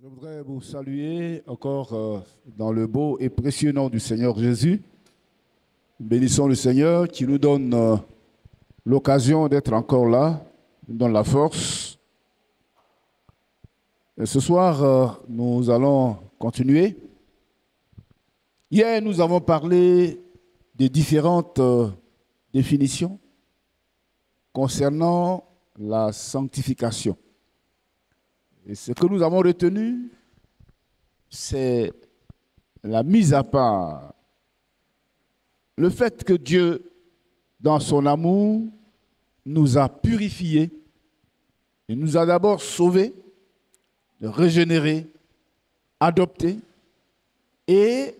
Je voudrais vous saluer encore dans le beau et précieux nom du Seigneur Jésus. Bénissons le Seigneur qui nous donne l'occasion d'être encore là, nous donne la force. Et ce soir, nous allons continuer. Hier, nous avons parlé des différentes définitions concernant la sanctification. Et ce que nous avons retenu, c'est la mise à part. Le fait que Dieu, dans son amour, nous a purifiés. Il nous a d'abord sauvés, régénérés, adoptés, et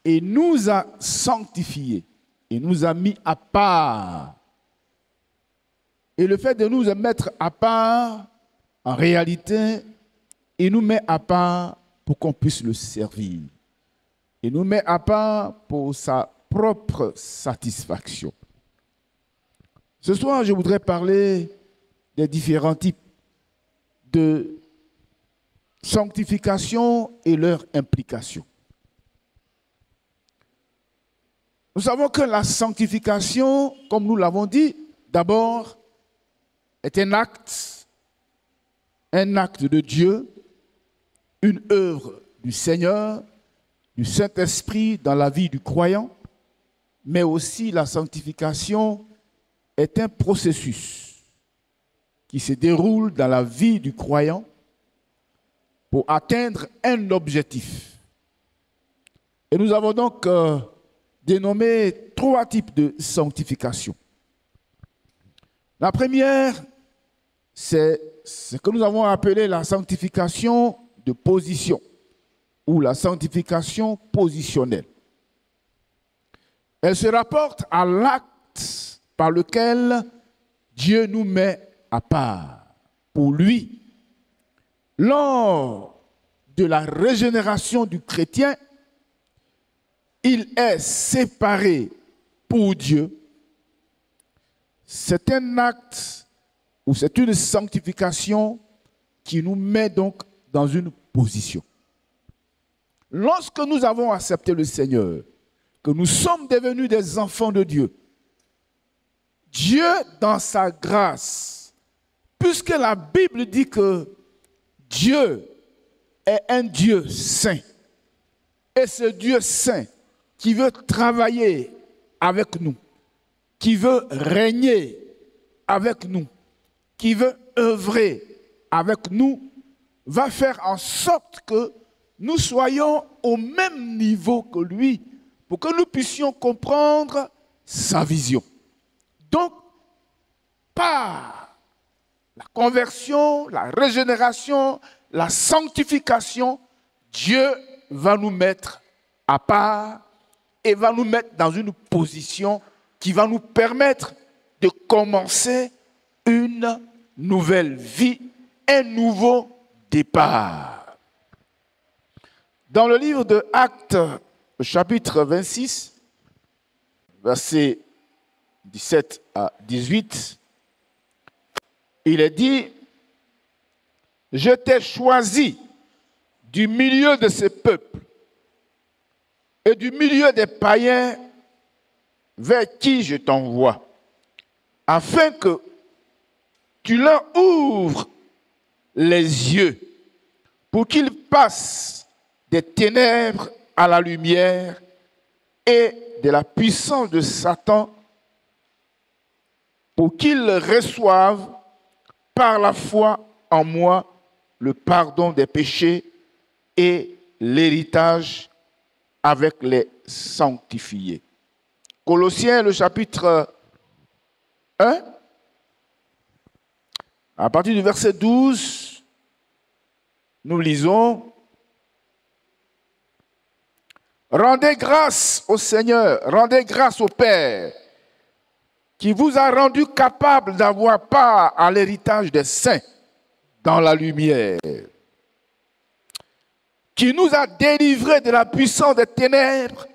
nous a sanctifiés. Il nous a mis à part. Et le fait de nous mettre à part, en réalité, il nous met à part pour qu'on puisse le servir. Il nous met à part pour sa propre satisfaction. Ce soir, je voudrais parler des différents types de sanctification et leurs implications. Nous savons que la sanctification, comme nous l'avons dit, d'abord, est un acte de Dieu, une œuvre du Seigneur, du Saint-Esprit dans la vie du croyant, mais aussi la sanctification est un processus qui se déroule dans la vie du croyant pour atteindre un objectif. Et nous avons donc dénommé 3 types de sanctification. La première, c'est ce que nous avons appelé la sanctification de position ou la sanctification positionnelle. Elle se rapporte à l'acte par lequel Dieu nous met à part pour lui. Lors de la régénération du chrétien, il est séparé pour Dieu. C'est un acte ou c'est une sanctification qui nous met donc dans une position. Lorsque nous avons accepté le Seigneur, que nous sommes devenus des enfants de Dieu, Dieu, dans sa grâce, puisque la Bible dit que Dieu est un Dieu saint, et ce Dieu saint qui veut travailler avec nous, qui veut régner avec nous, qui veut œuvrer avec nous, va faire en sorte que nous soyons au même niveau que lui, pour que nous puissions comprendre sa vision. Donc, par la conversion, la régénération, la sanctification, Dieu va nous mettre à part et va nous mettre dans une position qui va nous permettre de commencer une nouvelle vie, un nouveau départ. Dans le livre de Actes, chapitre 26, versets 17 à 18, il est dit « Je t'ai choisi du milieu de ce peuple et du milieu des païens vers qui je t'envoie, afin que tu leur ouvres les yeux pour qu'ils passent des ténèbres à la lumière et de la puissance de Satan pour qu'ils reçoivent par la foi en moi le pardon des péchés et l'héritage avec les sanctifiés. » Colossiens, le chapitre 1, à partir du verset 12, nous lisons « Rendez grâce au Seigneur, rendez grâce au Père, qui vous a rendu capable d'avoir part à l'héritage des saints dans la lumière, qui nous a délivrés de la puissance des ténèbres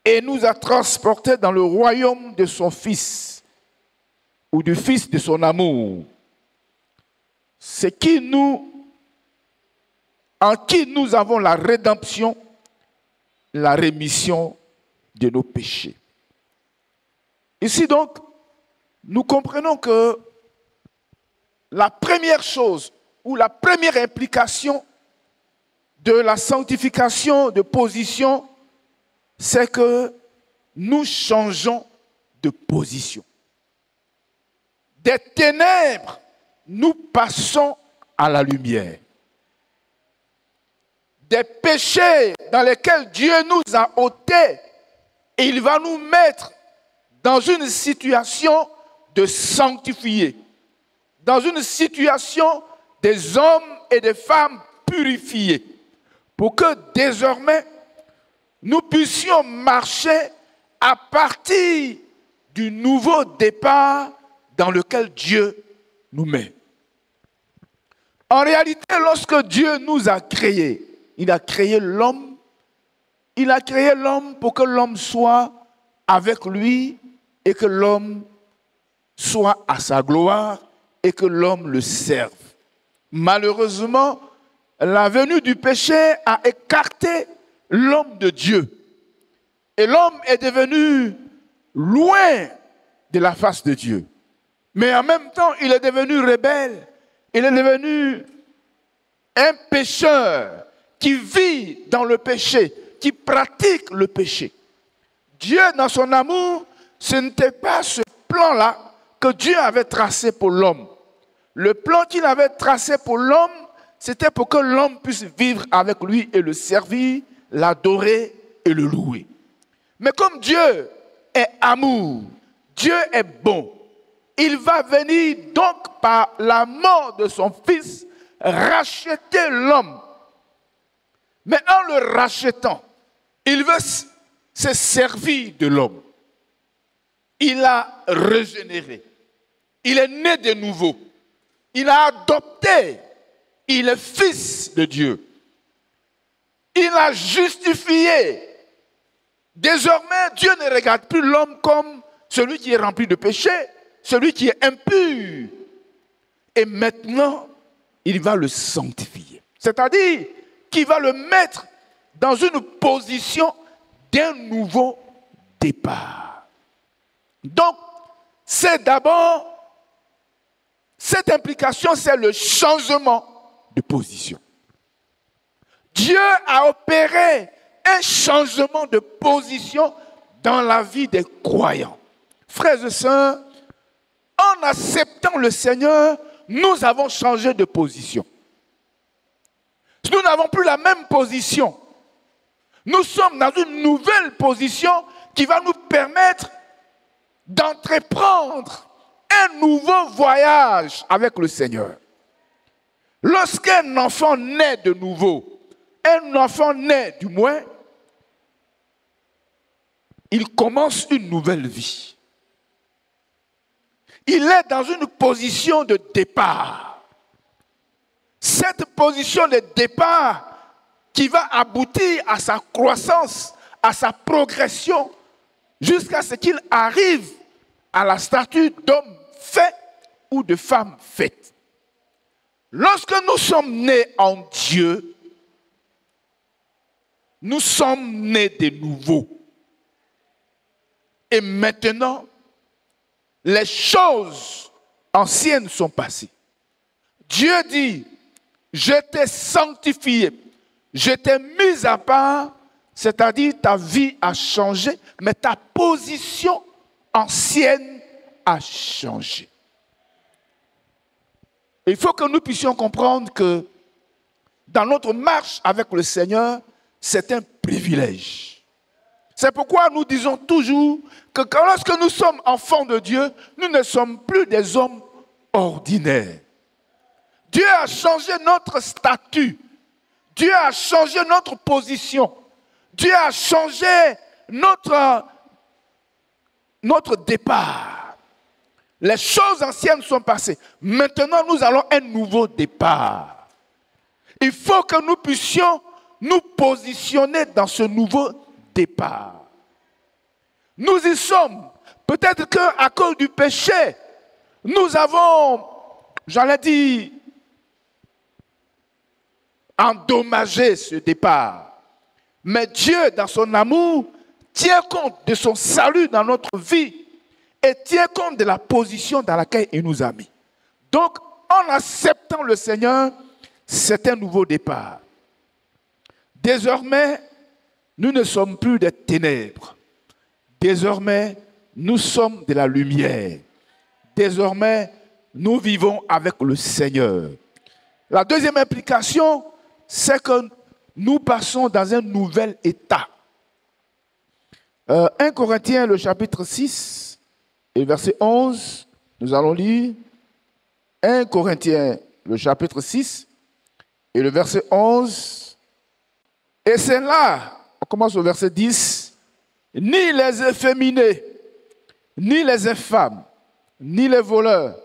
et nous a transportés dans le royaume de son Fils, ou du Fils de son amour, ce qui nous en qui nous avons la rédemption, la rémission de nos péchés. Ici donc, nous comprenons que la première chose ou la première implication de la sanctification de position, c'est que nous changeons de position. Des ténèbres, nous passons à la lumière. Des péchés dans lesquels Dieu nous a ôtés, et il va nous mettre dans une situation de sanctifier, dans une situation des hommes et des femmes purifiés, pour que désormais nous puissions marcher à partir du nouveau départ dans lequel Dieu nous met. En réalité, lorsque Dieu nous a créés, il a créé l'homme. Il a créé l'homme pour que l'homme soit avec lui et que l'homme soit à sa gloire et que l'homme le serve. Malheureusement, la venue du péché a écarté l'homme de Dieu. Et l'homme est devenu loin de la face de Dieu. Mais en même temps, il est devenu rebelle. Il est devenu un pécheur qui vit dans le péché, qui pratique le péché. Dieu, dans son amour, ce n'était pas ce plan-là que Dieu avait tracé pour l'homme. Le plan qu'il avait tracé pour l'homme, c'était pour que l'homme puisse vivre avec lui et le servir, l'adorer et le louer. Mais comme Dieu est amour, Dieu est bon, il va venir donc par la mort de son Fils racheter l'homme. Mais en le rachetant, il veut se servir de l'homme. Il a régénéré. Il est né de nouveau. Il a adopté. Il est fils de Dieu. Il a justifié. Désormais, Dieu ne regarde plus l'homme comme celui qui est rempli de péché, celui qui est impur. Et maintenant, il va le sanctifier. C'est-à-dire qu'il va le mettre dans une position d'un nouveau départ. Donc, c'est d'abord, cette implication, c'est le changement de position. Dieu a opéré un changement de position dans la vie des croyants. Frères et sœurs, en acceptant le Seigneur, nous avons changé de position. Nous n'avons plus la même position. Nous sommes dans une nouvelle position qui va nous permettre d'entreprendre un nouveau voyage avec le Seigneur. Lorsqu'un enfant naît de nouveau, un enfant naît du moins, il commence une nouvelle vie. Il est dans une position de départ. Cette position de départ qui va aboutir à sa croissance, à sa progression, jusqu'à ce qu'il arrive à la stature d'homme fait ou de femme faite. Lorsque nous sommes nés en Dieu, nous sommes nés de nouveau. Et maintenant, les choses anciennes sont passées. Dieu dit, je t'ai sanctifié, je t'ai mis à part, c'est-à-dire ta vie a changé, mais ta position ancienne a changé. Il faut que nous puissions comprendre que dans notre marche avec le Seigneur, c'est un privilège. C'est pourquoi nous disons toujours que lorsque nous sommes enfants de Dieu, nous ne sommes plus des hommes ordinaires. Dieu a changé notre statut. Dieu a changé notre position. Dieu a changé notre départ. Les choses anciennes sont passées. Maintenant, nous allons un nouveau départ. Il faut que nous puissions nous positionner dans ce nouveau départ. Nous y sommes. Peut-être qu'à cause du péché, nous avons, j'allais dire, endommager ce départ. Mais Dieu, dans son amour, tient compte de son salut dans notre vie et tient compte de la position dans laquelle il nous a mis. Donc, en acceptant le Seigneur, c'est un nouveau départ. Désormais, nous ne sommes plus des ténèbres. Désormais, nous sommes de la lumière. Désormais, nous vivons avec le Seigneur. La deuxième implication, c'est que nous passons dans un nouvel état. 1 Corinthiens, le chapitre 6, et verset 11, nous allons lire. 1 Corinthiens, le chapitre 6, et le verset 11. Et c'est là, on commence au verset 10, ni les efféminés, ni les infâmes, ni les voleurs,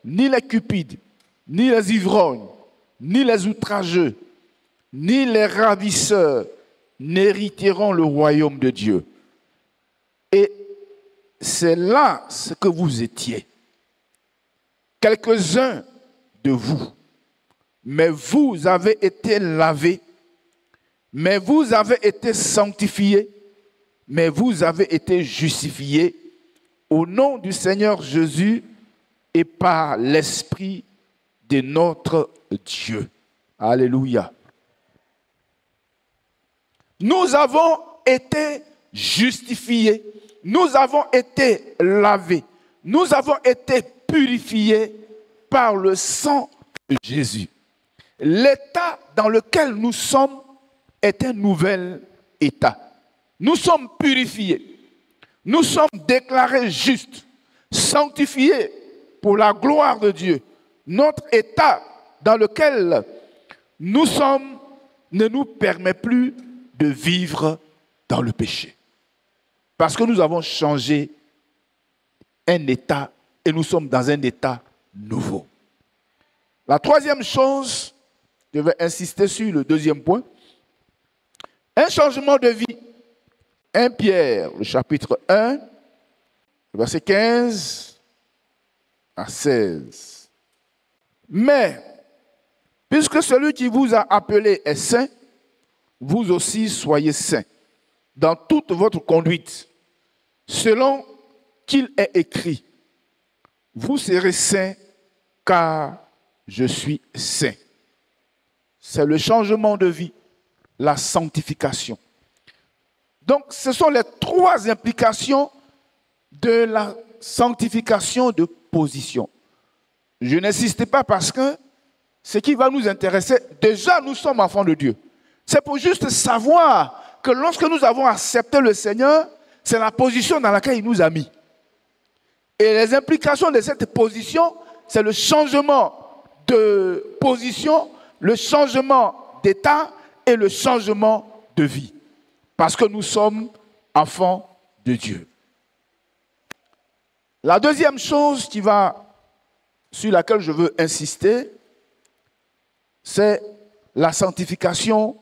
ni les cupides, ni les ivrognes, ni les outrageux, ni les ravisseurs n'hériteront le royaume de Dieu. Et c'est là ce que vous étiez. Quelques-uns de vous, mais vous avez été lavés, mais vous avez été sanctifiés, mais vous avez été justifiés au nom du Seigneur Jésus et par l'Esprit de notre Dieu. Alléluia. Nous avons été justifiés, nous avons été lavés, nous avons été purifiés par le sang de Jésus. L'état dans lequel nous sommes est un nouvel état. Nous sommes purifiés, nous sommes déclarés justes, sanctifiés pour la gloire de Dieu. Notre état dans lequel nous sommes ne nous permet plus de vivre dans le péché. Parce que nous avons changé un état et nous sommes dans un état nouveau. La troisième chose, je vais insister sur le deuxième point, un changement de vie. 1 Pierre, le chapitre 1, verset 15 à 16. Mais, puisque celui qui vous a appelé est saint, vous aussi soyez saints dans toute votre conduite, selon qu'il est écrit, vous serez saints car je suis saint. C'est le changement de vie, la sanctification. Donc, ce sont les trois implications de la sanctification de position. Je n'insiste pas parce que ce qui va nous intéresser, déjà nous sommes enfants de Dieu. C'est pour juste savoir que lorsque nous avons accepté le Seigneur, c'est la position dans laquelle il nous a mis. Et les implications de cette position, c'est le changement de position, le changement d'état et le changement de vie. Parce que nous sommes enfants de Dieu. La deuxième chose sur laquelle je veux insister, c'est la sanctification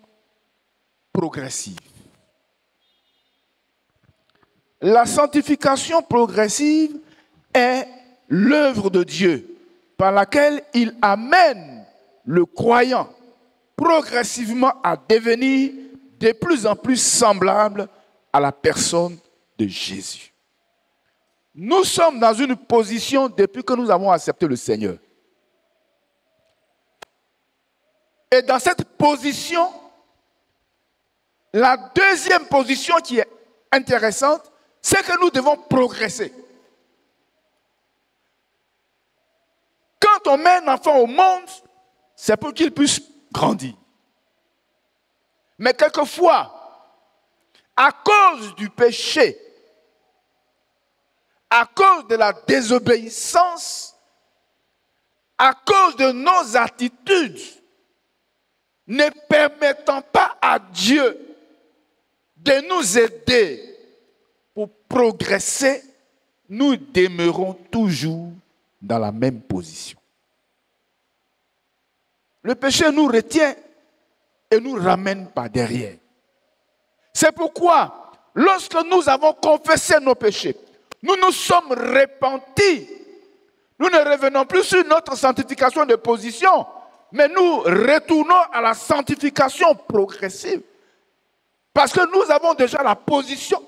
progressive. La sanctification progressive est l'œuvre de Dieu par laquelle il amène le croyant progressivement à devenir de plus en plus semblable à la personne de Jésus. Nous sommes dans une position depuis que nous avons accepté le Seigneur. Et dans cette position, la deuxième position qui est intéressante, c'est que nous devons progresser. Quand on met un enfant au monde, c'est pour qu'il puisse grandir. Mais quelquefois, à cause du péché, à cause de la désobéissance, à cause de nos attitudes, ne permettant pas à Dieu de nous aider pour progresser, nous demeurons toujours dans la même position. Le péché nous retient et nous ramène par derrière. C'est pourquoi, lorsque nous avons confessé nos péchés, nous nous sommes repentis. Nous ne revenons plus sur notre sanctification de position, Mais nous retournons à la sanctification progressive. Parce que nous avons déjà la position.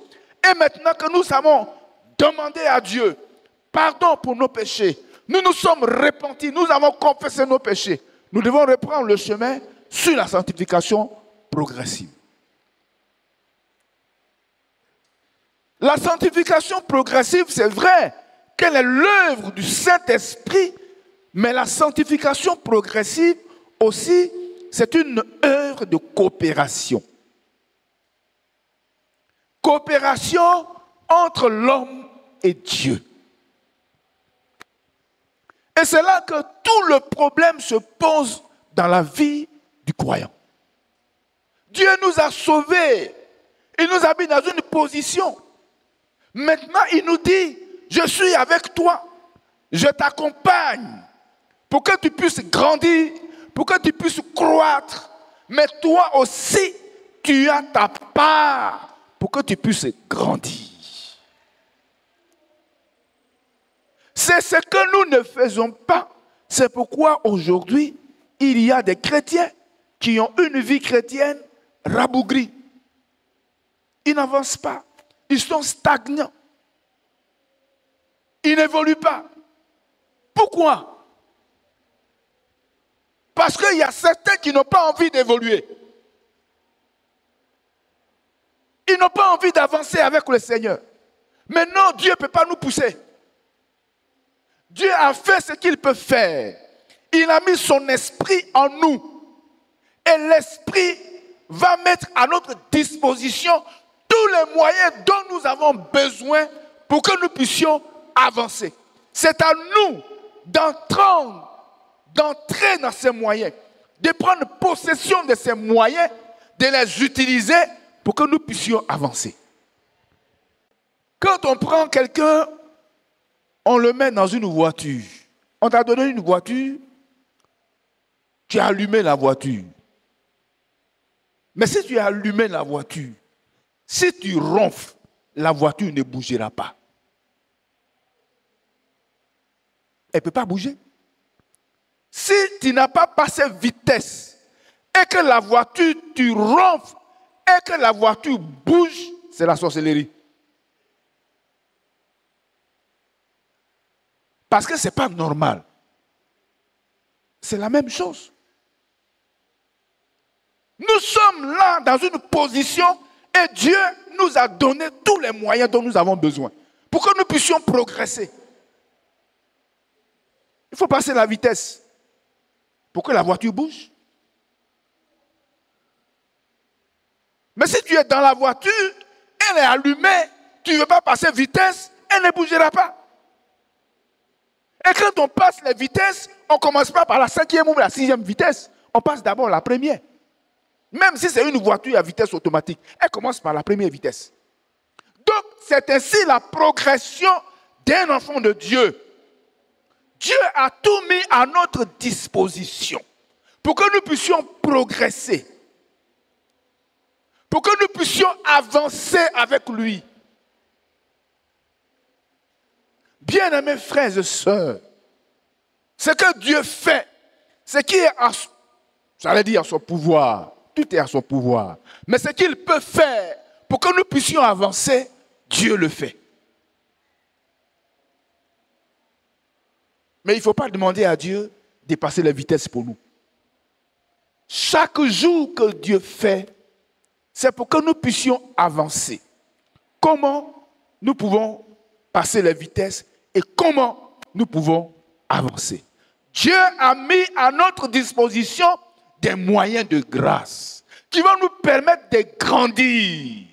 Et maintenant que nous avons demandé à Dieu pardon pour nos péchés, nous nous sommes repentis, nous avons confessé nos péchés. Nous devons reprendre le chemin sur la sanctification progressive. La sanctification progressive, c'est vrai qu'elle est l'œuvre du Saint-Esprit, mais la sanctification progressive aussi, c'est une œuvre de coopération. Coopération entre l'homme et Dieu. Et c'est là que tout le problème se pose dans la vie du croyant. Dieu nous a sauvés. Il nous a mis dans une position. Maintenant, il nous dit, je suis avec toi. Je t'accompagne pour que tu puisses grandir, pour que tu puisses croître. Mais toi aussi, tu as ta part pour que tu puisses grandir. C'est ce que nous ne faisons pas. C'est pourquoi aujourd'hui, il y a des chrétiens qui ont une vie chrétienne rabougrie. Ils n'avancent pas. Ils sont stagnants. Ils n'évoluent pas. Pourquoi? Parce qu'il y a certains qui n'ont pas envie d'évoluer. Ils n'ont pas envie d'avancer avec le Seigneur. Mais non, Dieu ne peut pas nous pousser. Dieu a fait ce qu'il peut faire. Il a mis son esprit en nous. Et l'esprit va mettre à notre disposition tous les moyens dont nous avons besoin pour que nous puissions avancer. C'est à nous d'entrer dans ces moyens, de prendre possession de ces moyens, de les utiliser pour que nous puissions avancer. Quand on prend quelqu'un, on le met dans une voiture. On t'a donné une voiture, tu as allumé la voiture. Mais si tu as allumé la voiture, si tu ronfles, la voiture ne bougera pas. Elle ne peut pas bouger. Si tu n'as pas passé vitesse et que la voiture, tu ronfles et que la voiture bouge, c'est la sorcellerie. Parce que ce n'est pas normal. C'est la même chose. Nous sommes là dans une position et Dieu nous a donné tous les moyens dont nous avons besoin pour que nous puissions progresser. Il faut passer la vitesse pour que la voiture bouge. Mais si tu es dans la voiture, elle est allumée, tu ne veux pas passer vitesse, elle ne bougera pas. Et quand on passe les vitesses, on ne commence pas par la 5e ou la 6e vitesse. On passe d'abord la première. Même si c'est une voiture à vitesse automatique, elle commence par la première vitesse. Donc, c'est ainsi la progression d'un enfant de Dieu. Dieu a tout mis à notre disposition pour que nous puissions progresser, pour que nous puissions avancer avec lui. Bien-aimés frères et sœurs, ce que Dieu fait, ce qui est à son pouvoir, tout est à son pouvoir. Mais ce qu'il peut faire pour que nous puissions avancer, Dieu le fait. Mais il ne faut pas demander à Dieu de passer la vitesse pour nous. Chaque jour que Dieu fait, c'est pour que nous puissions avancer. Comment nous pouvons passer la vitesse et comment nous pouvons avancer? Dieu a mis à notre disposition des moyens de grâce qui vont nous permettre de grandir.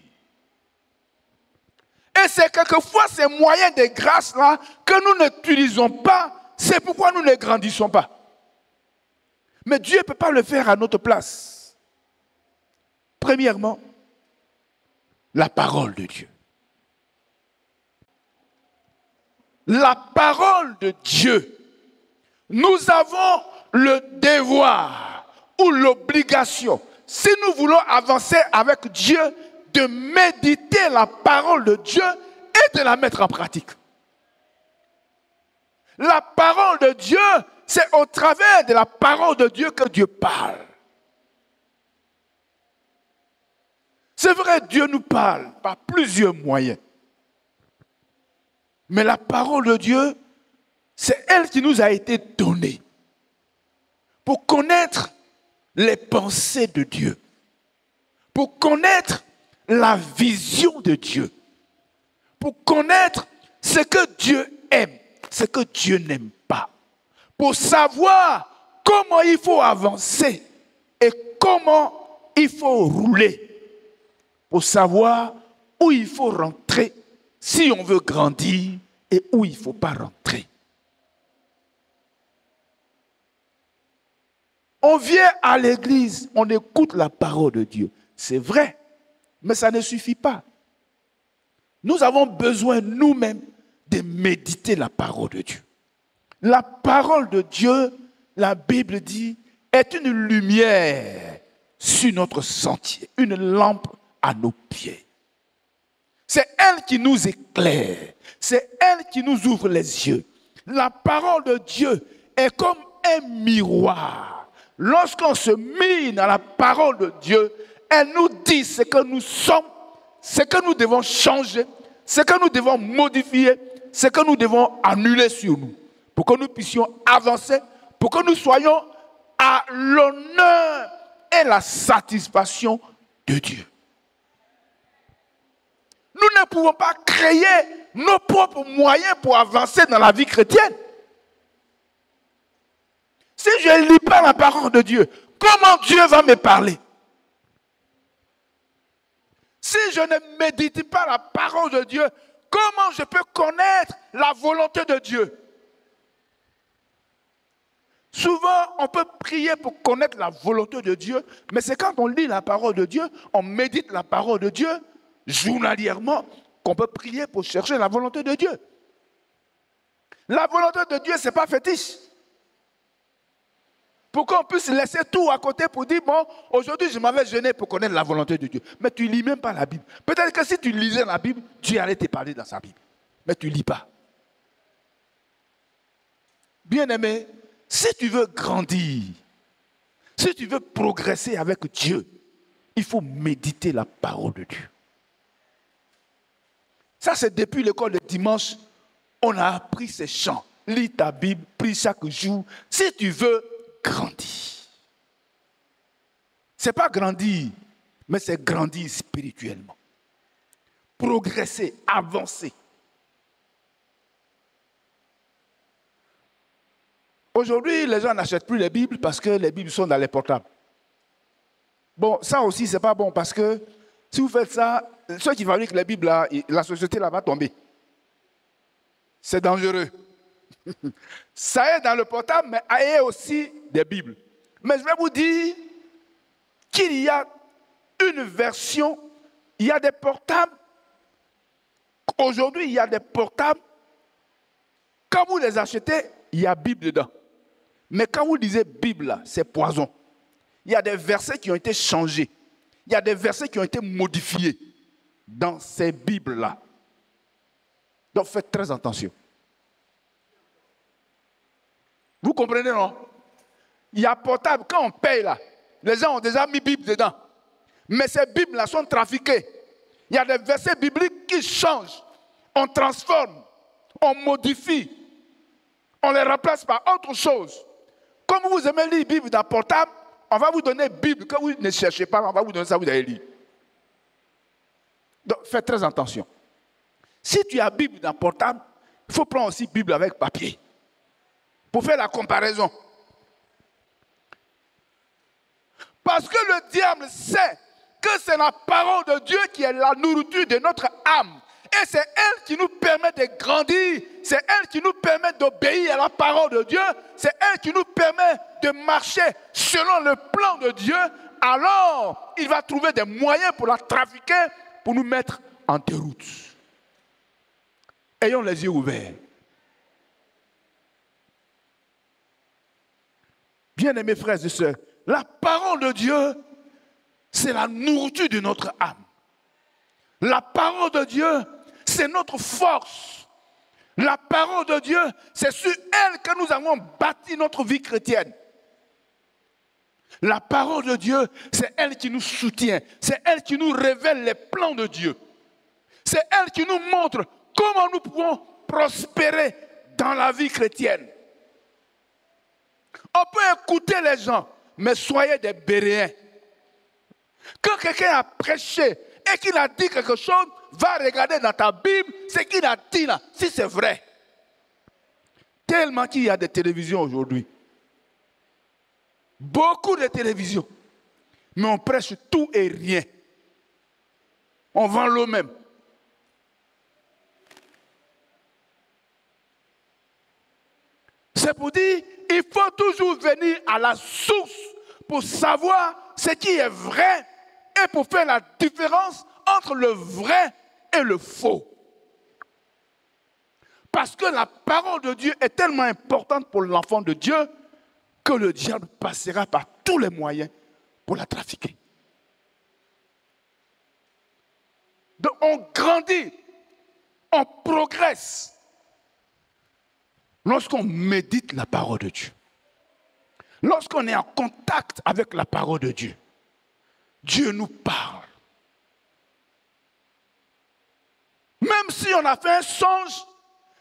Et c'est quelquefois ces moyens de grâce-là que nous n'utilisons pas. C'est pourquoi nous ne grandissons pas. Mais Dieu ne peut pas le faire à notre place. Premièrement, la parole de Dieu. La parole de Dieu. Nous avons le devoir ou l'obligation, si nous voulons avancer avec Dieu, de méditer la parole de Dieu et de la mettre en pratique. La parole de Dieu, c'est au travers de la parole de Dieu que Dieu parle. C'est vrai, Dieu nous parle par plusieurs moyens. Mais la parole de Dieu, c'est elle qui nous a été donnée pour connaître les pensées de Dieu, pour connaître la vision de Dieu, pour connaître ce que Dieu aime, ce que Dieu n'aime pas, pour savoir comment il faut avancer et comment il faut rouler, pour savoir où il faut rentrer si on veut grandir et où il ne faut pas rentrer. On vient à l'église, on écoute la parole de Dieu. C'est vrai, mais ça ne suffit pas. Nous avons besoin nous-mêmes de méditer la parole de Dieu. La parole de Dieu, la Bible dit, est une lumière sur notre sentier, une lampe à nos pieds. C'est elle qui nous éclaire, c'est elle qui nous ouvre les yeux. La parole de Dieu est comme un miroir. Lorsqu'on se mire dans la parole de Dieu, elle nous dit ce que nous sommes, ce que nous devons changer, ce que nous devons modifier, ce que nous devons annuler sur nous, pour que nous puissions avancer, pour que nous soyons à l'honneur et la satisfaction de Dieu. Nous ne pouvons pas créer nos propres moyens pour avancer dans la vie chrétienne. Si je ne lis pas la parole de Dieu, comment Dieu va me parler? Si je ne médite pas la parole de Dieu, comment je peux connaître la volonté de Dieu? Souvent, on peut prier pour connaître la volonté de Dieu, mais c'est quand on lit la parole de Dieu, on médite la parole de Dieu, journalièrement, qu'on peut prier pour chercher la volonté de Dieu. La volonté de Dieu, ce n'est pas fétiche. Pour qu'on puisse laisser tout à côté pour dire, bon, aujourd'hui je m'avais jeûné pour connaître la volonté de Dieu. Mais tu ne lis même pas la Bible. Peut-être que si tu lisais la Bible, Dieu allait te parler dans sa Bible. Mais tu ne lis pas. Bien-aimé, si tu veux grandir, si tu veux progresser avec Dieu, il faut méditer la parole de Dieu. Ça, c'est depuis l'école de dimanche, on a appris ces chants. Lis ta Bible, prie chaque jour. Si tu veux grandir. Ce n'est pas grandir, mais c'est grandir spirituellement. Progresser, avancer. Aujourd'hui, les gens n'achètent plus les Bibles parce que les Bibles sont dans les portables. Bon, ça aussi, ce n'est pas bon parce que si vous faites ça, ceux qui fabriquent les Bibles, là, la société là va tomber. C'est dangereux. Ça est dans le portable, mais il y a aussi des Bibles. Mais je vais vous dire qu'il y a une version, il y a des portables. Aujourd'hui, il y a des portables. Quand vous les achetez, il y a Bible dedans. Mais quand vous lisez Bible, là, c'est poison. Il y a des versets qui ont été changés. Il y a des versets qui ont été modifiés dans ces Bibles-là. Donc faites très attention. Vous comprenez, non? Il y a portable, quand on paye là, les gens ont déjà mis Bible dedans. Mais ces Bibles-là sont trafiquées. Il y a des versets bibliques qui changent. On transforme, on modifie, on les remplace par autre chose. Comme vous aimez lire Bible dans portable, on va vous donner Bible que vous ne cherchez pas, on va vous donner ça, vous allez lire. Donc faites très attention. Si tu as Bible dans portable, il faut prendre aussi Bible avec papier. Pour faire la comparaison. Parce que le diable sait que c'est la parole de Dieu qui est la nourriture de notre âme. Et c'est elle qui nous permet de grandir. C'est elle qui nous permet d'obéir à la parole de Dieu. C'est elle qui nous permet de marcher selon le plan de Dieu. Alors, il va trouver des moyens pour la trafiquer, pour nous mettre en déroute. Ayons les yeux ouverts. Bien-aimés frères et sœurs, la parole de Dieu, c'est la nourriture de notre âme. La parole de Dieu, c'est notre force. La parole de Dieu, c'est sur elle que nous avons bâti notre vie chrétienne. La parole de Dieu, c'est elle qui nous soutient. C'est elle qui nous révèle les plans de Dieu. C'est elle qui nous montre comment nous pouvons prospérer dans la vie chrétienne. On peut écouter les gens, mais soyez des béréens. Quand quelqu'un a prêché et qu'il a dit quelque chose, va regarder dans ta Bible ce qu'il a dit là, si c'est vrai. Tellement qu'il y a des télévisions aujourd'hui. Beaucoup de télévisions. Mais on prêche tout et rien. On vend l'eau même. C'est pour dire, il faut toujours venir à la source pour savoir ce qui est vrai et pour faire la différence entre le vrai et le faux. Parce que la parole de Dieu est tellement importante pour l'enfant de Dieu que le diable passera par tous les moyens pour la trafiquer. Donc on grandit, on progresse lorsqu'on médite la parole de Dieu. Lorsqu'on est en contact avec la parole de Dieu, Dieu nous parle. Même si on a fait un songe,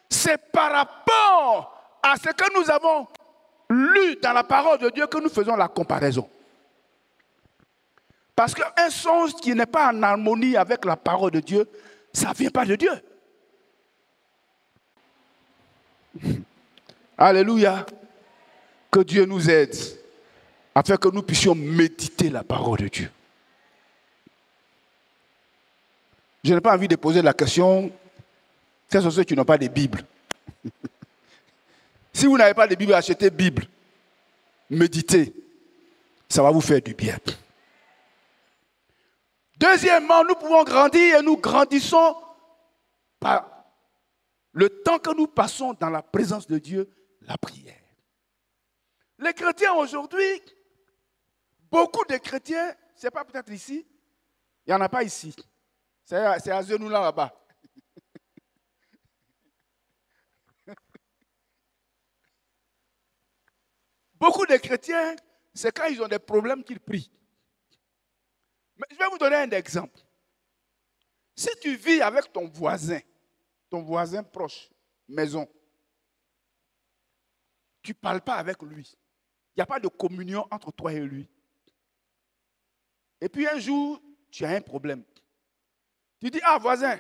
c'est par rapport à ce que nous avons lu dans la parole de Dieu que nous faisons la comparaison. Parce qu'un songe qui n'est pas en harmonie avec la parole de Dieu, ça ne vient pas de Dieu. Alléluia. Que Dieu nous aide afin que nous puissions méditer la parole de Dieu. Je n'ai pas envie de poser la question, quels sont ceux qui n'ont pas de Bible? Si vous n'avez pas de Bible, achetez Bible. Méditez. Ça va vous faire du bien. Deuxièmement, nous pouvons grandir et nous grandissons par le temps que nous passons dans la présence de Dieu, la prière. Les chrétiens aujourd'hui, beaucoup de chrétiens, ce n'est pas peut-être ici, il n'y en a pas ici. C'est à Zenoula là-bas. Beaucoup de chrétiens, c'est quand ils ont des problèmes qu'ils prient. Mais je vais vous donner un exemple. Si tu vis avec ton voisin proche, maison, tu ne parles pas avec lui. Il n'y a pas de communion entre toi et lui. Et puis un jour, tu as un problème. Tu dis, ah voisin,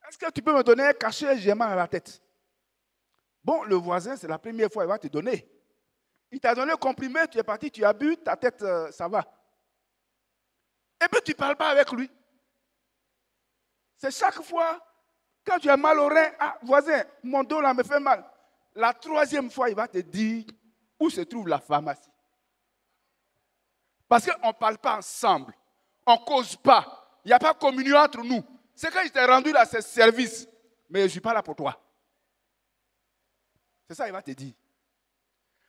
est-ce que tu peux me donner un cachet, j'ai mal à la tête? Bon, le voisin, c'est la première fois, il va te donner. Il t'a donné un comprimé, tu es parti, tu as bu, ta tête, ça va. Et puis tu ne parles pas avec lui. C'est chaque fois, quand tu as mal au rein, ah voisin, mon dos là me fait mal. La troisième fois, il va te dire où se trouve la pharmacie. Parce qu'on ne parle pas ensemble. On ne cause pas. Il n'y a pas de communion entre nous. C'est quand je t'ai rendu là, c'est service. Mais je ne suis pas là pour toi. C'est ça qu'il va te dire.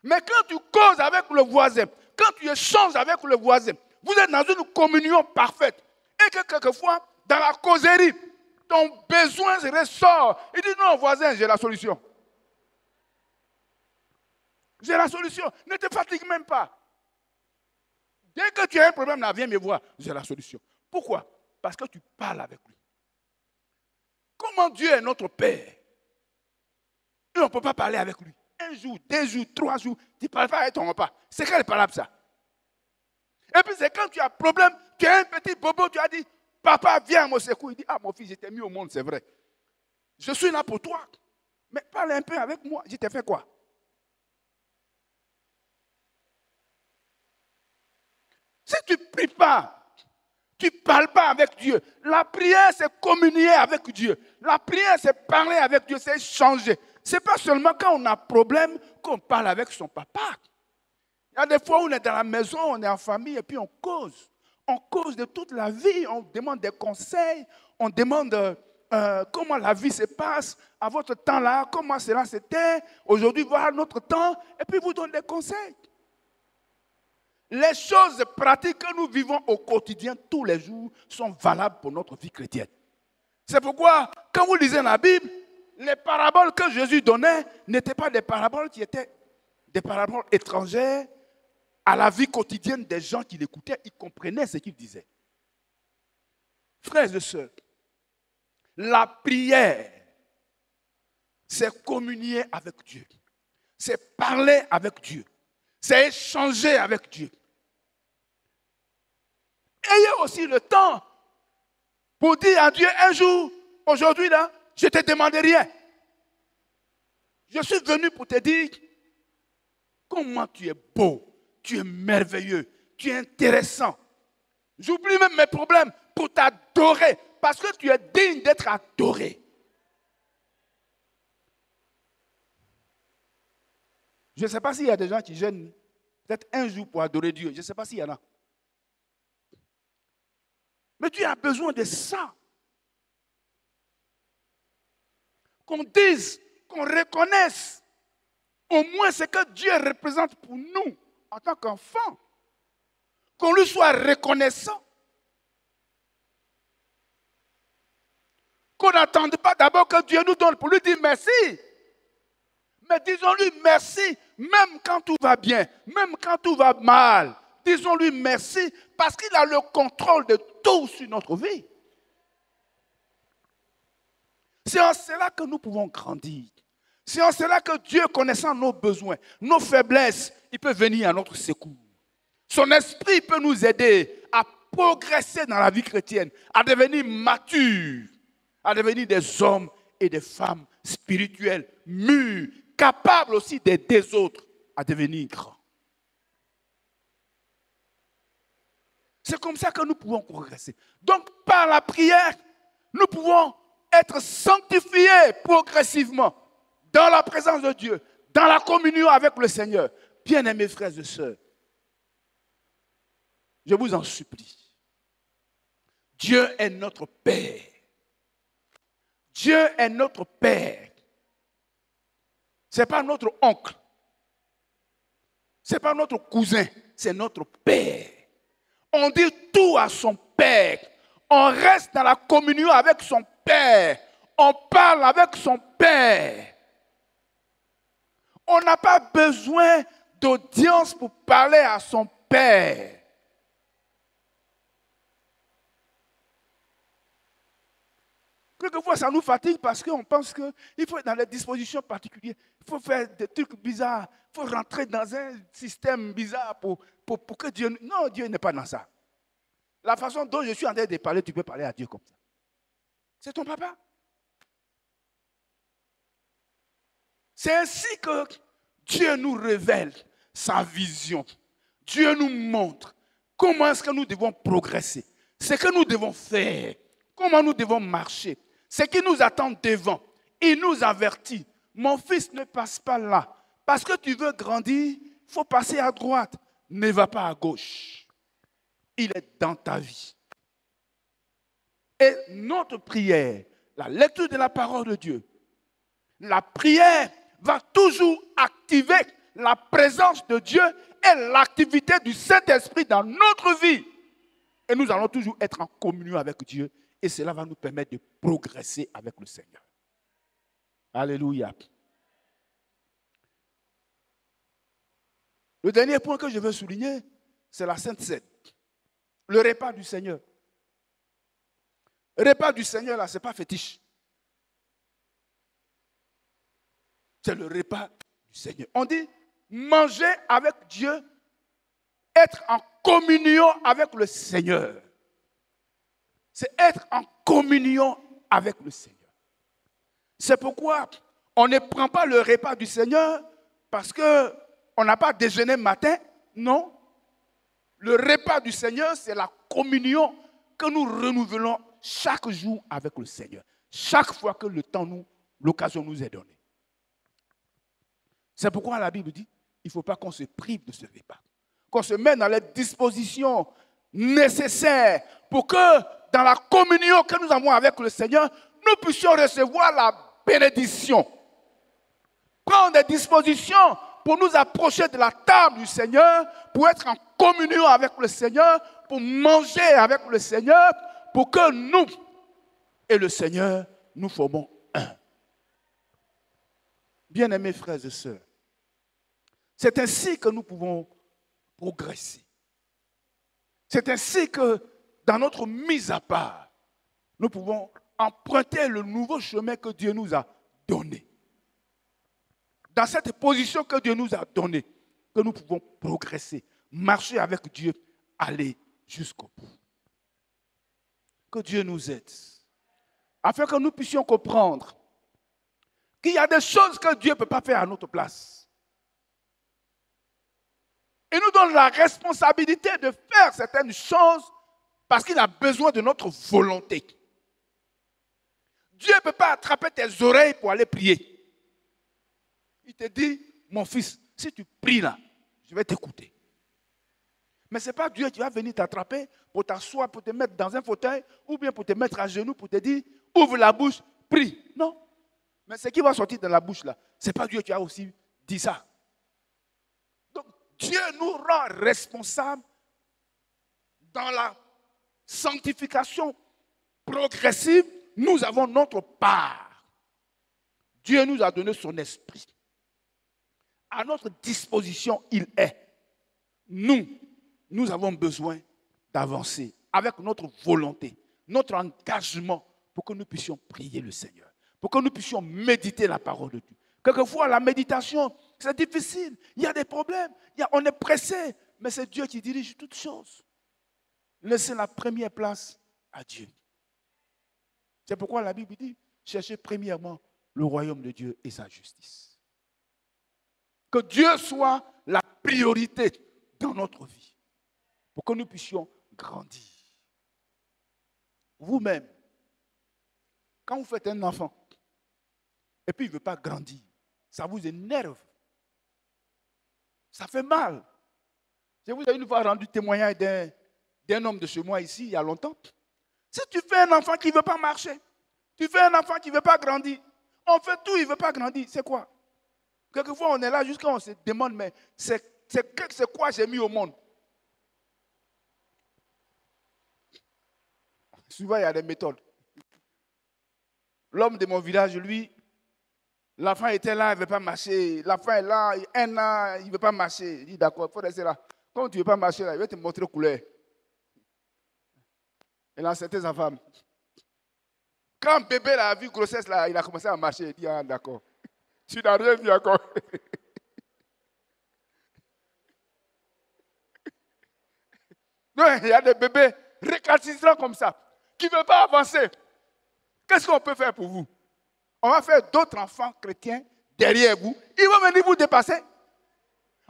Mais quand tu causes avec le voisin, quand tu échanges avec le voisin, vous êtes dans une communion parfaite. Et que quelquefois, dans la causerie, ton besoin ressort. Il dit non, voisin, j'ai la solution. J'ai la solution. Ne te fatigue même pas. Dès que tu as un problème, là, viens me voir. J'ai la solution. Pourquoi? Parce que tu parles avec lui. Comment Dieu est notre Père? Et on ne peut pas parler avec lui. Un jour, 2 jours, 3 jours, tu ne parles pas avec ton repas. C'est quelle parole ça? Et puis c'est quand tu as un problème, tu as un petit bobo, tu as dit, papa, viens à mon secours. Il dit, ah mon fils, je t'ai mis au monde, c'est vrai. Je suis là pour toi. Mais parle un peu avec moi. Je t'ai fait quoi? Si tu ne pries pas, tu ne parles pas avec Dieu. La prière, c'est communier avec Dieu. La prière, c'est parler avec Dieu, c'est échanger. Ce n'est pas seulement quand on a un problème qu'on parle avec son papa. Il y a des fois où on est dans la maison, on est en famille et puis on cause. On cause de toute la vie, on demande des conseils, on demande comment la vie se passe à votre temps-là, comment cela c'était. Aujourd'hui, voilà notre temps et puis vous donne des conseils. Les choses pratiques que nous vivons au quotidien, tous les jours, sont valables pour notre vie chrétienne. C'est pourquoi, quand vous lisez la Bible, les paraboles que Jésus donnait n'étaient pas des paraboles qui étaient des paraboles étrangères à la vie quotidienne des gens qui l'écoutaient. Ils comprenaient ce qu'il disait. Frères et sœurs, la prière, c'est communier avec Dieu. C'est parler avec Dieu. C'est échanger avec Dieu. Ayez aussi le temps pour dire à Dieu un jour, aujourd'hui là, je ne te demande rien. Je suis venu pour te dire comment tu es beau, tu es merveilleux, tu es intéressant. J'oublie même mes problèmes pour t'adorer parce que tu es digne d'être adoré. Je ne sais pas s'il y a des gens qui jeûnent peut-être un jour pour adorer Dieu. Je ne sais pas s'il y en a. Mais Dieu a besoin de ça. Qu'on dise, qu'on reconnaisse au moins ce que Dieu représente pour nous en tant qu'enfants. Qu'on lui soit reconnaissant. Qu'on n'attende pas d'abord que Dieu nous donne pour lui dire merci. Mais disons-lui merci, même quand tout va bien, même quand tout va mal. Disons-lui merci parce qu'il a le contrôle de tout sur notre vie. C'est en cela que nous pouvons grandir. C'est en cela que Dieu, connaissant nos besoins, nos faiblesses, il peut venir à notre secours. Son esprit peut nous aider à progresser dans la vie chrétienne, à devenir matures, à devenir des hommes et des femmes spirituels, mûrs, capables aussi d'aider les autres à devenir grands. C'est comme ça que nous pouvons progresser. Donc, par la prière, nous pouvons être sanctifiés progressivement dans la présence de Dieu, dans la communion avec le Seigneur. Bien-aimés frères et sœurs, je vous en supplie. Dieu est notre Père. Dieu est notre Père. Ce n'est pas notre oncle. Ce n'est pas notre cousin. C'est notre Père. On dit tout à son Père. On reste dans la communion avec son Père. On parle avec son Père. On n'a pas besoin d'audience pour parler à son Père. Quelquefois, ça nous fatigue parce qu'on pense qu'il faut être dans des dispositions particulières. Il faut faire des trucs bizarres. Il faut rentrer dans un système bizarre pour que Dieu... Non, Dieu n'est pas dans ça. La façon dont je suis en train de parler, tu peux parler à Dieu comme ça. C'est ton papa. C'est ainsi que Dieu nous révèle sa vision. Dieu nous montre comment est-ce que nous devons progresser. Ce que nous devons faire. Comment nous devons marcher. Ce qui nous attend devant. Il nous avertit. Mon fils, ne passe pas là. Parce que tu veux grandir, il faut passer à droite. Ne va pas à gauche. Il est dans ta vie. Et notre prière, la lecture de la parole de Dieu, la prière va toujours activer la présence de Dieu et l'activité du Saint-Esprit dans notre vie. Et nous allons toujours être en communion avec Dieu. Et cela va nous permettre de progresser avec le Seigneur. Alléluia. Le dernier point que je veux souligner, c'est la Sainte Seine. Le repas du Seigneur. Le repas du Seigneur, là, ce n'est pas fétiche. C'est le repas du Seigneur. On dit manger avec Dieu, être en communion avec le Seigneur. C'est être en communion avec le Seigneur. C'est pourquoi on ne prend pas le repas du Seigneur parce qu'on n'a pas déjeuné matin. Non. Le repas du Seigneur, c'est la communion que nous renouvelons chaque jour avec le Seigneur. Chaque fois que l'occasion nous est donnée. C'est pourquoi la Bible dit, il ne faut pas qu'on se prive de ce repas. Qu'on se mette dans les dispositions nécessaires pour que dans la communion que nous avons avec le Seigneur, nous puissions recevoir la bénédiction. Prendre des dispositions pour nous approcher de la table du Seigneur, pour être en communion avec le Seigneur, pour manger avec le Seigneur, pour que nous et le Seigneur, nous formons un. Bien-aimés frères et sœurs, c'est ainsi que nous pouvons progresser. C'est ainsi que dans notre mise à part, nous pouvons emprunter le nouveau chemin que Dieu nous a donné. Dans cette position que Dieu nous a donnée, que nous pouvons progresser, marcher avec Dieu, aller jusqu'au bout. Que Dieu nous aide, afin que nous puissions comprendre qu'il y a des choses que Dieu ne peut pas faire à notre place. Il nous donne la responsabilité de faire certaines choses parce qu'il a besoin de notre volonté. Dieu ne peut pas attraper tes oreilles pour aller prier. Il te dit, mon fils, si tu pries là, je vais t'écouter. Mais ce n'est pas Dieu qui va venir t'attraper pour t'asseoir, pour te mettre dans un fauteuil, ou bien pour te mettre à genoux, pour te dire, ouvre la bouche, prie. Non. Mais ce qui va sortir de la bouche là, ce n'est pas Dieu qui a aussi dit ça. Donc Dieu nous rend responsables dans la sanctification progressive. Nous avons notre part. Dieu nous a donné son esprit. À notre disposition, il est. Nous avons besoin d'avancer avec notre volonté, notre engagement pour que nous puissions prier le Seigneur, pour que nous puissions méditer la parole de Dieu. Quelquefois, la méditation, c'est difficile. Il y a des problèmes. On est pressé. Mais c'est Dieu qui dirige toutes choses. Laissez la première place à Dieu. C'est pourquoi la Bible dit, cherchez premièrement le royaume de Dieu et sa justice. Que Dieu soit la priorité dans notre vie, pour que nous puissions grandir. Vous-même, quand vous faites un enfant, et puis il ne veut pas grandir, ça vous énerve. Ça fait mal. Je vous ai une fois rendu témoignage d'un homme de chez moi ici, il y a longtemps. Si tu fais un enfant qui ne veut pas marcher, tu fais un enfant qui ne veut pas grandir, on fait tout, il ne veut pas grandir, c'est quoi? Quelquefois, on est là jusqu'à on se demande, mais c'est quoi j'ai mis au monde? Souvent, il y a des méthodes. L'homme de mon village, lui, l'enfant était là, il ne veut pas marcher. L'enfant est là, 1 an, il ne veut pas marcher. Il dit, d'accord, il faut rester là. Quand tu ne veux pas marcher, là, il va te montrer couleur. Il a certaines femmes. Quand bébé a vu grossesse, là, il a commencé à marcher. Il dit, ah, d'accord. Tu n'as rien vu encore. Non, il y a des bébés récalcitrants comme ça, qui ne veulent pas avancer. Qu'est-ce qu'on peut faire pour vous? On va faire d'autres enfants chrétiens derrière vous. Ils vont venir vous dépasser.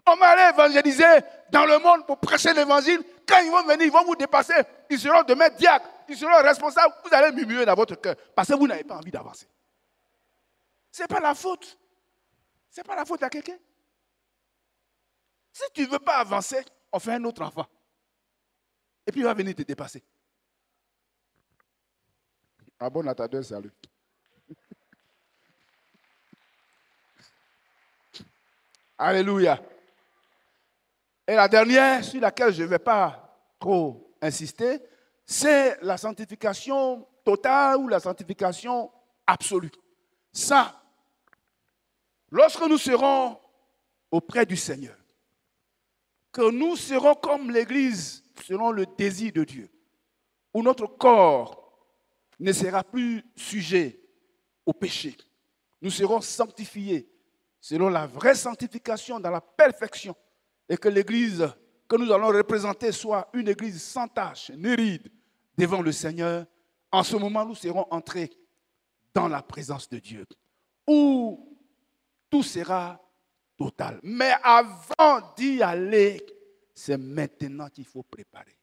On va aller évangéliser dans le monde pour prêcher l'évangile. Quand ils vont venir, ils vont vous dépasser. Ils seront demain diacres. Ils seront responsables. Vous allez murmurer dans votre cœur parce que vous n'avez pas envie d'avancer. Ce n'est pas la faute. Ce n'est pas la faute à quelqu'un. Si tu ne veux pas avancer, on fait un autre enfant. Et puis il va venir te dépasser. Ah bon, attendez, salut. Alléluia. Et la dernière, sur laquelle je ne vais pas trop insister, c'est la sanctification totale ou la sanctification absolue. Ça, lorsque nous serons auprès du Seigneur, que nous serons comme l'Église selon le désir de Dieu, où notre corps ne sera plus sujet au péché. Nous serons sanctifiés selon la vraie sanctification dans la perfection, et que l'Église que nous allons représenter soit une Église sans tache, ni ride, devant le Seigneur. En ce moment, nous serons entrés dans la présence de Dieu, où tout sera total. Mais avant d'y aller, c'est maintenant qu'il faut préparer.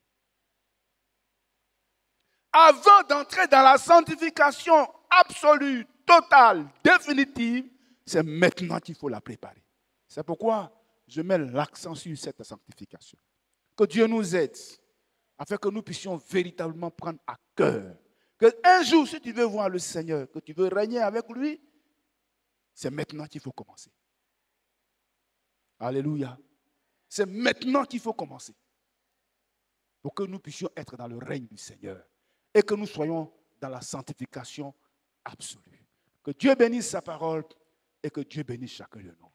Avant d'entrer dans la sanctification absolue, totale, définitive, c'est maintenant qu'il faut la préparer. C'est pourquoi je mets l'accent sur cette sanctification. Que Dieu nous aide, afin que nous puissions véritablement prendre à cœur qu'un jour, si tu veux voir le Seigneur, que tu veux régner avec lui, c'est maintenant qu'il faut commencer. Alléluia. C'est maintenant qu'il faut commencer. Pour que nous puissions être dans le règne du Seigneur. Et que nous soyons dans la sanctification absolue. Que Dieu bénisse sa parole et que Dieu bénisse chacun de nous.